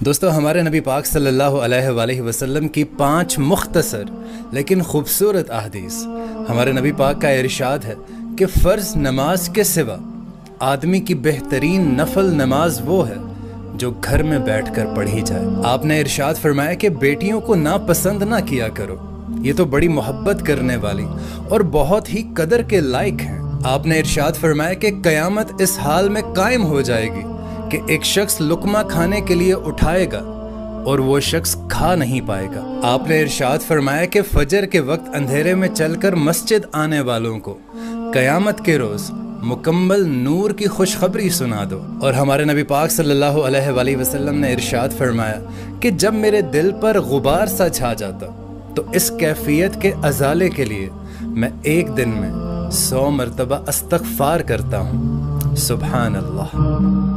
دوستو، ہمارے نبی پاک صلی اللہ علیہ وآلہ وسلم کی 5 مختصر لیکن خوبصورت احادیث۔ ہمارے نبی پاک کا ارشاد ہے کہ فرض نماز کے سوا آدمی کی بہترین نفل نماز وہ ہے جو گھر میں بیٹھ کر پڑھی جائے۔ آپ نے ارشاد فرمایا کہ بیٹیوں کو ناپسند نہ کیا کرو، یہ تو بڑی محبت کرنے والی اور بہت ہی قدر کے لائق ہیں۔ آپ نے ارشاد فرمایا کہ قیامت اس حال میں قائم ہو جائے گی کہ ایک شخص لقمہ کھانے کے لیے اٹھائے گا اور وہ شخص کھا نہیں پائے گا۔ آپ نے ارشاد فرمایا کہ فجر کے وقت اندھیرے میں چل کر مسجد آنے والوں کو قیامت کے روز مکمل نور کی خوشخبری سنا دو۔ اور ہمارے نبی پاک صلی اللہ علیہ وآلہ وسلم نے ارشاد فرمایا کہ جب میرے دل پر غبار سا چھا جاتا تو اس کیفیت کے ازالے کے لیے میں ایک دن میں 100 مرتبہ استغفار کرتا ہوں۔ سبحان اللہ۔